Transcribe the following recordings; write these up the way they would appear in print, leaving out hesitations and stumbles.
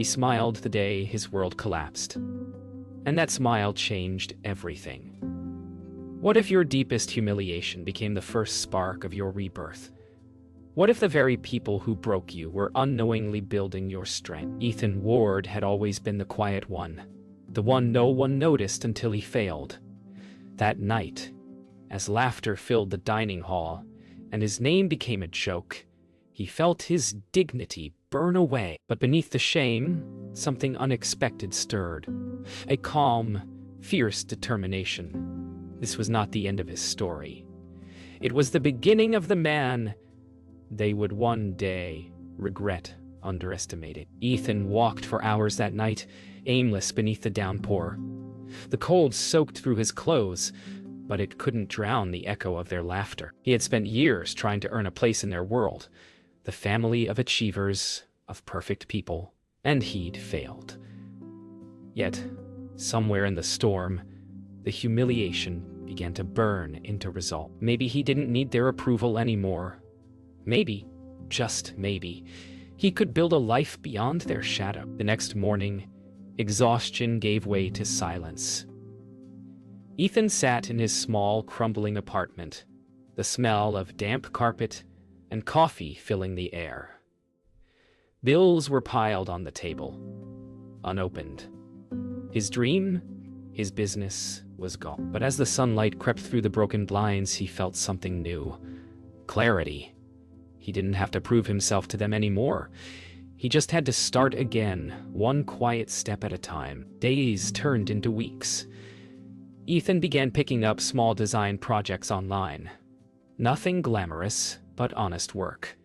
He smiled the day his world collapsed. And that smile changed everything. What if your deepest humiliation became the first spark of your rebirth? What if the very people who broke you were unknowingly building your strength? Ethan Ward had always been the quiet one, the one no one noticed until he failed. That night, as laughter filled the dining hall and his name became a joke, he felt his dignity burn away. But beneath the shame, something unexpected stirred. A calm, fierce determination. This was not the end of his story. It was the beginning of the man they would one day regret underestimating. Ethan walked for hours that night, aimless beneath the downpour. The cold soaked through his clothes, but it couldn't drown the echo of their laughter. He had spent years trying to earn a place in their world, the family of achievers, of perfect people, and he'd failed. Yet, somewhere in the storm, the humiliation began to burn into resolve. Maybe he didn't need their approval anymore. Maybe, just maybe, he could build a life beyond their shadow. The next morning, exhaustion gave way to silence. Ethan sat in his small, crumbling apartment, the smell of damp carpet and coffee filling the air. Bills were piled on the table, unopened. His dream, his business, was gone. But as the sunlight crept through the broken blinds, he felt something new. Clarity. He didn't have to prove himself to them anymore. He just had to start again, one quiet step at a time. Days turned into weeks. Ethan began picking up small design projects online. Nothing glamorous, but honest work.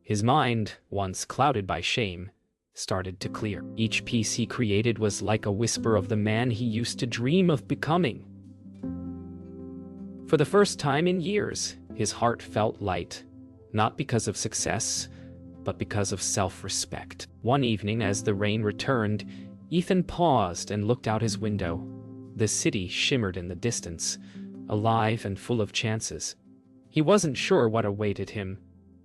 His mind, once clouded by shame, started to clear. Each piece he created was like a whisper of the man he used to dream of becoming. For the first time in years, his heart felt light, not because of success, but because of self-respect. One evening, as the rain returned, Ethan paused and looked out his window. The city shimmered in the distance, alive and full of chances. He wasn't sure what awaited him,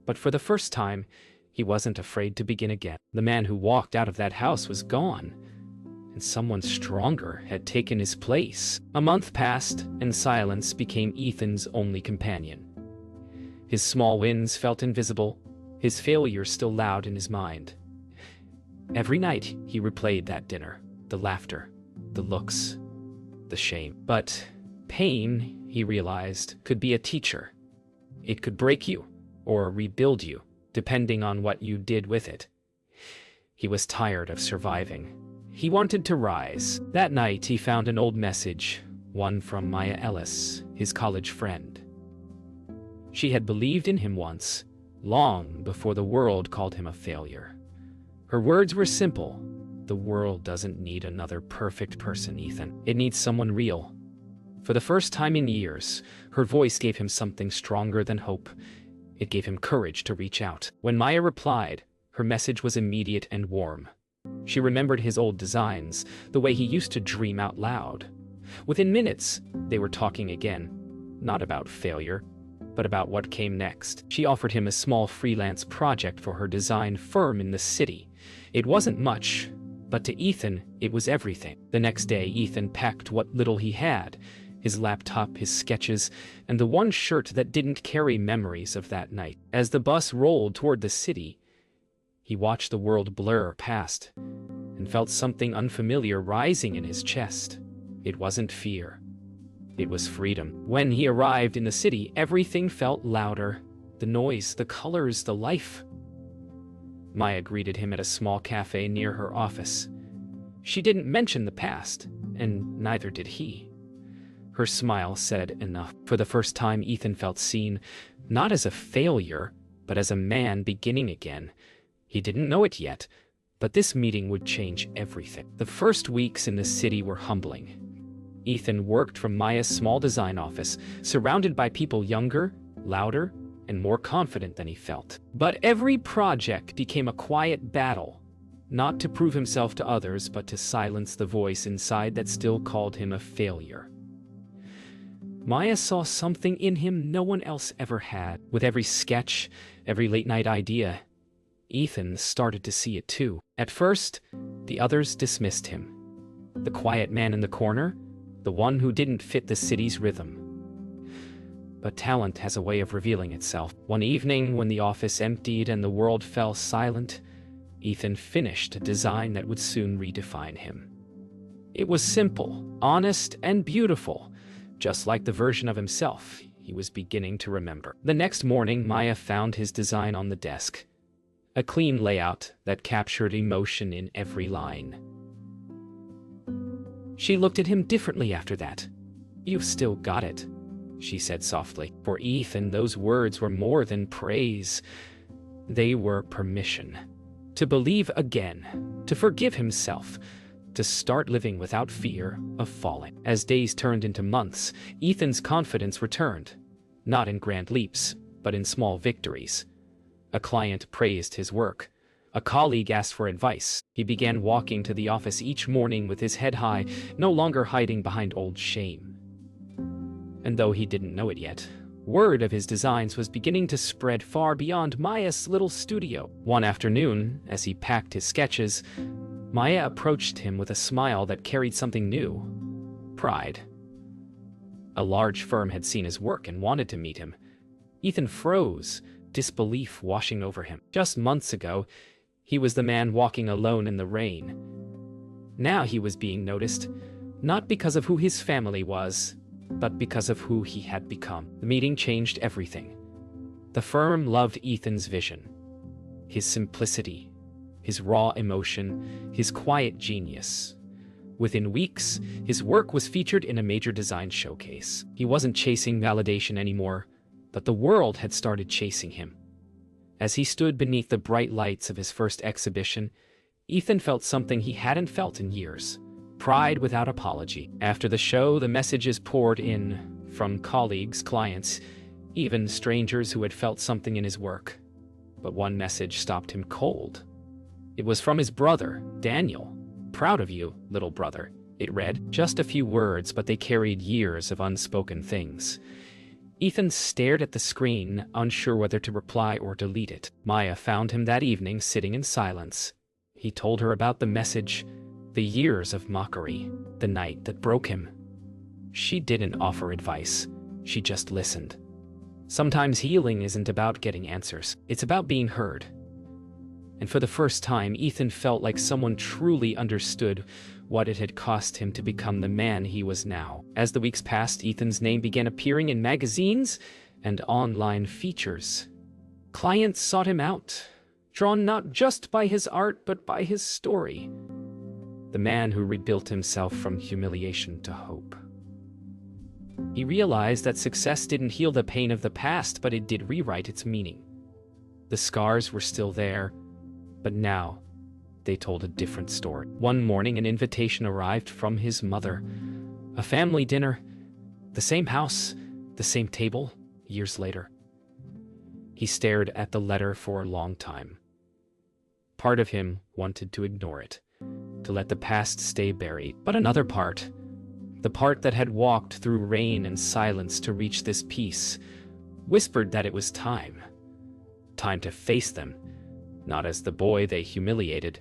but for the first time, he wasn't afraid to begin again. The man who walked out of that house was gone, and someone stronger had taken his place. A month passed, and silence became Ethan's only companion. His small wins felt invisible, his failures still loud in his mind. Every night he replayed that dinner, the laughter, the looks, the shame. But pain, he realized, could be a teacher. It could break you, or rebuild you, depending on what you did with it. He was tired of surviving. He wanted to rise. That night he found an old message, one from Maya Ellis, his college friend. She had believed in him once, long before the world called him a failure. Her words were simple. The world doesn't need another perfect person, Ethan. It needs someone real. For the first time in years, her voice gave him something stronger than hope. It gave him courage to reach out. When Maya replied, her message was immediate and warm. She remembered his old designs, the way he used to dream out loud. Within minutes, they were talking again, not about failure, but about what came next. She offered him a small freelance project for her design firm in the city. It wasn't much, but to Ethan, it was everything. The next day, Ethan packed what little he had, his laptop, his sketches, and the one shirt that didn't carry memories of that night. As the bus rolled toward the city, he watched the world blur past and felt something unfamiliar rising in his chest. It wasn't fear. It was freedom. When he arrived in the city, everything felt louder. The noise, the colors, the life. Maya greeted him at a small cafe near her office. She didn't mention the past, and neither did he. Her smile said enough. For the first time, Ethan felt seen, not as a failure, but as a man beginning again. He didn't know it yet, but this meeting would change everything. The first weeks in the city were humbling. Ethan worked from Maya's small design office, surrounded by people younger, louder, and more confident than he felt. But every project became a quiet battle, not to prove himself to others, but to silence the voice inside that still called him a failure. Maya saw something in him no one else ever had. With every sketch, every late-night idea, Ethan started to see it too. At first, the others dismissed him. The quiet man in the corner, the one who didn't fit the city's rhythm. But talent has a way of revealing itself. One evening, when the office emptied and the world fell silent, Ethan finished a design that would soon redefine him. It was simple, honest, and beautiful, just like the version of himself he was beginning to remember. The next morning, Maya found his design on the desk. A clean layout that captured emotion in every line. She looked at him differently after that. "You've still got it," she said softly. For Ethan, those words were more than praise. They were permission. To believe again, to forgive himself, to start living without fear of falling. As days turned into months, Ethan's confidence returned, not in grand leaps, but in small victories. A client praised his work. A colleague asked for advice. He began walking to the office each morning with his head high, no longer hiding behind old shame. And though he didn't know it yet, word of his designs was beginning to spread far beyond Maya's little studio. One afternoon, as he packed his sketches, Maya approached him with a smile that carried something new: pride. A large firm had seen his work and wanted to meet him. Ethan froze, disbelief washing over him. Just months ago, he was the man walking alone in the rain. Now he was being noticed, not because of who his family was, but because of who he had become. The meeting changed everything. The firm loved Ethan's vision, his simplicity, his raw emotion, his quiet genius. Within weeks, his work was featured in a major design showcase. He wasn't chasing validation anymore, but the world had started chasing him. As he stood beneath the bright lights of his first exhibition, Ethan felt something he hadn't felt in years: pride without apology. After the show, the messages poured in from colleagues, clients, even strangers who had felt something in his work. But one message stopped him cold. It was from his brother, Daniel. "Proud of you, little brother," it read. Just a few words, but they carried years of unspoken things. Ethan stared at the screen, unsure whether to reply or delete it. Maya found him that evening sitting in silence. He told her about the message, the years of mockery, the night that broke him. She didn't offer advice. She just listened. Sometimes healing isn't about getting answers. It's about being heard. And for the first time, Ethan felt like someone truly understood what it had cost him to become the man he was now. As the weeks passed, Ethan's name began appearing in magazines and online features. Clients sought him out, drawn not just by his art, but by his story. The man who rebuilt himself from humiliation to hope. He realized that success didn't heal the pain of the past, but it did rewrite its meaning. The scars were still there, but now they told a different story. One morning, an invitation arrived from his mother. A family dinner, the same house, the same table, years later. He stared at the letter for a long time. Part of him wanted to ignore it, to let the past stay buried. But another part, the part that had walked through rain and silence to reach this peace, whispered that it was time. Time to face them, not as the boy they humiliated,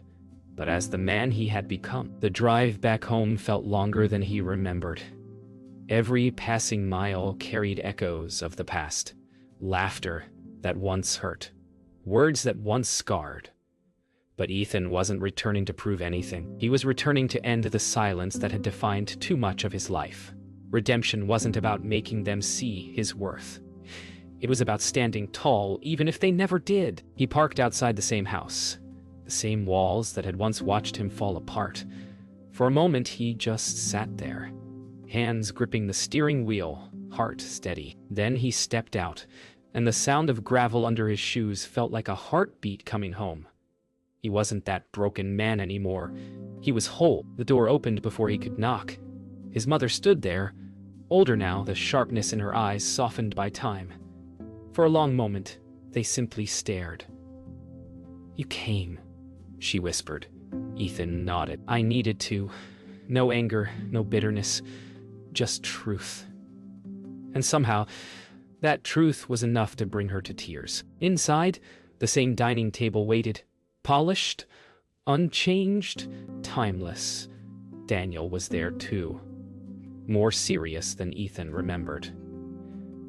but as the man he had become. The drive back home felt longer than he remembered. Every passing mile carried echoes of the past, laughter that once hurt, words that once scarred. But Ethan wasn't returning to prove anything. He was returning to end the silence that had defined too much of his life. Redemption wasn't about making them see his worth. It was about standing tall, even if they never did. He parked outside the same house, the same walls that had once watched him fall apart. For a moment, he just sat there, hands gripping the steering wheel, heart steady. Then he stepped out, and the sound of gravel under his shoes felt like a heartbeat coming home. He wasn't that broken man anymore. He was whole. The door opened before he could knock. His mother stood there, older now, the sharpness in her eyes softened by time. For a long moment, they simply stared. "You came," she whispered. Ethan nodded. "I needed to. No anger, no bitterness, just truth." And somehow, that truth was enough to bring her to tears. Inside, The same dining table waited, polished, unchanged, timeless. Daniel was there too, more serious than Ethan remembered.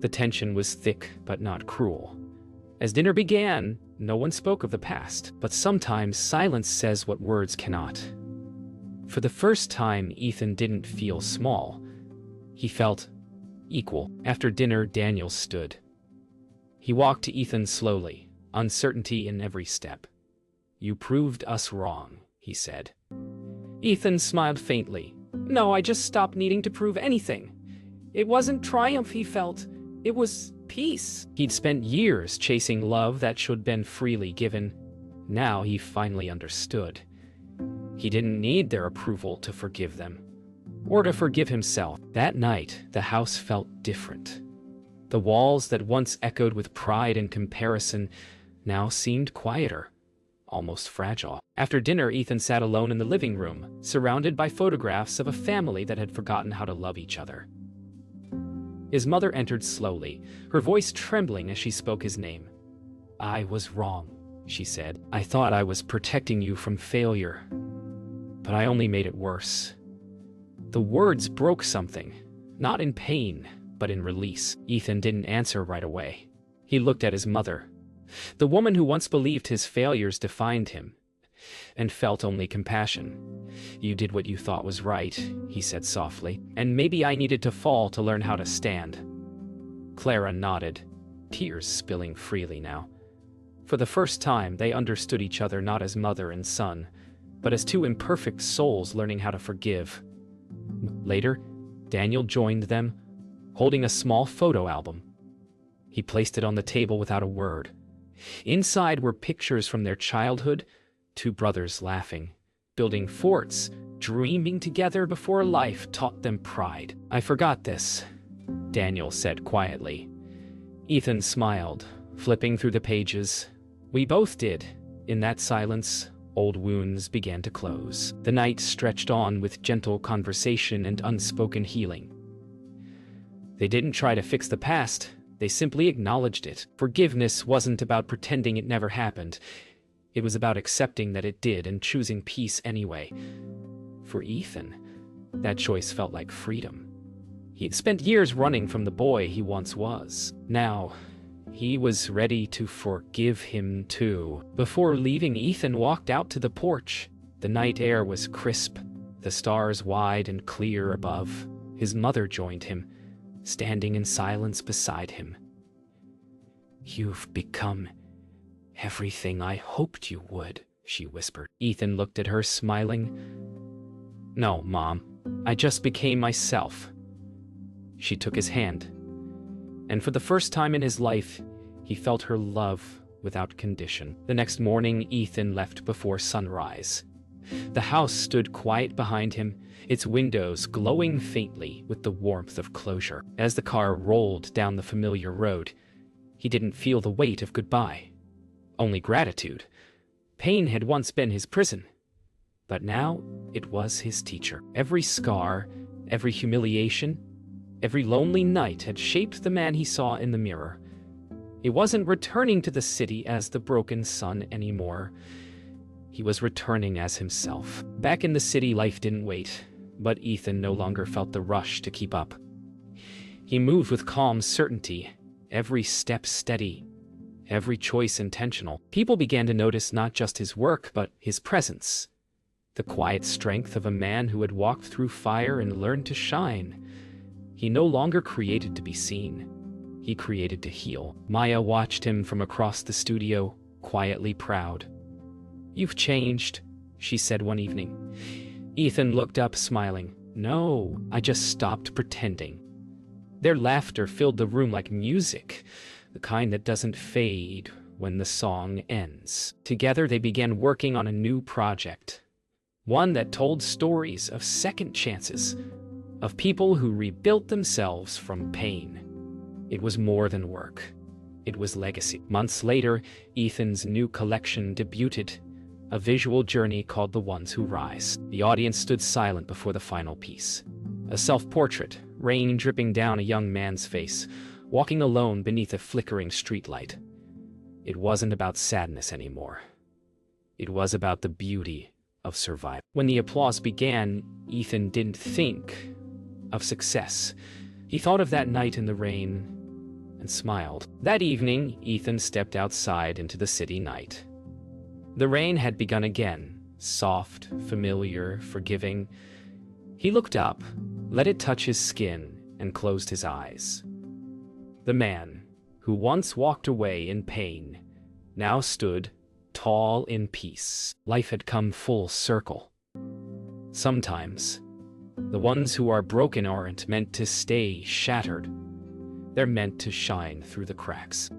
The tension was thick but not cruel. As dinner began, no one spoke of the past, but sometimes silence says what words cannot. For the first time, Ethan didn't feel small. He felt equal. After dinner, Daniel stood. He walked to Ethan slowly, uncertainty in every step. "You proved us wrong," he said. Ethan smiled faintly. "No, I just stopped needing to prove anything. It wasn't triumph he felt. It was peace." He'd spent years chasing love that should have been freely given. Now he finally understood. He didn't need their approval to forgive them, or to forgive himself. That night, the house felt different. The walls that once echoed with pride and comparison now seemed quieter, almost fragile. After dinner, Ethan sat alone in the living room, surrounded by photographs of a family that had forgotten how to love each other. His mother entered slowly, her voice trembling as she spoke his name. "I was wrong," she said. "I thought I was protecting you from failure, but I only made it worse." The words broke something, not in pain, but in release. Ethan didn't answer right away. He looked at his mother, the woman who once believed his failures defined him, and felt only compassion. "You did what you thought was right," he said softly, "and maybe I needed to fall to learn how to stand." Clara nodded, tears spilling freely now. For the first time, they understood each other not as mother and son, but as two imperfect souls learning how to forgive. Later, Daniel joined them, holding a small photo album. He placed it on the table without a word. Inside were pictures from their childhood, two brothers laughing, building forts, dreaming together before life taught them pride. "I forgot this," Daniel said quietly. Ethan smiled, flipping through the pages. "We both did." In that silence, old wounds began to close. The night stretched on with gentle conversation and unspoken healing. They didn't try to fix the past, they simply acknowledged it. Forgiveness wasn't about pretending it never happened. It was about accepting that it did and choosing peace anyway. For Ethan, that choice felt like freedom. He'd spent years running from the boy he once was. Now, he was ready to forgive him too. Before leaving, Ethan walked out to the porch. The night air was crisp, the stars wide and clear above. His mother joined him, standing in silence beside him. "You've become everything I hoped you would," she whispered. Ethan looked at her, smiling. "No, Mom, I just became myself." She took his hand, and for the first time in his life, he felt her love without condition. The next morning, Ethan left before sunrise. The house stood quiet behind him, its windows glowing faintly with the warmth of closure. As the car rolled down the familiar road, he didn't feel the weight of goodbye, only gratitude. Pain had once been his prison, but now it was his teacher. Every scar, every humiliation, every lonely night had shaped the man he saw in the mirror. He wasn't returning to the city as the broken son anymore. He was returning as himself. Back in the city, life didn't wait, but Ethan no longer felt the rush to keep up. He moved with calm certainty, every step steady, every choice intentional. People began to notice not just his work, but his presence. The quiet strength of a man who had walked through fire and learned to shine. He no longer created to be seen. He created to heal. Maya watched him from across the studio, quietly proud. "You've changed," she said one evening. Ethan looked up, smiling. "No, I just stopped pretending." Their laughter filled the room like music, the kind that doesn't fade when the song ends. Together, they began working on a new project, one that told stories of second chances, of people who rebuilt themselves from pain. It was more than work. It was legacy. Months later, Ethan's new collection debuted, a visual journey called The Ones Who Rise. The audience stood silent before the final piece. A self-portrait, rain dripping down a young man's face, walking alone beneath a flickering streetlight. It wasn't about sadness anymore. It was about the beauty of survival. When the applause began, Ethan didn't think of success. He thought of that night in the rain and smiled. That evening, Ethan stepped outside into the city night. The rain had begun again, soft, familiar, forgiving. He looked up, let it touch his skin, and closed his eyes. The man, who once walked away in pain, now stood tall in peace. Life had come full circle. Sometimes, the ones who are broken aren't meant to stay shattered. They're meant to shine through the cracks.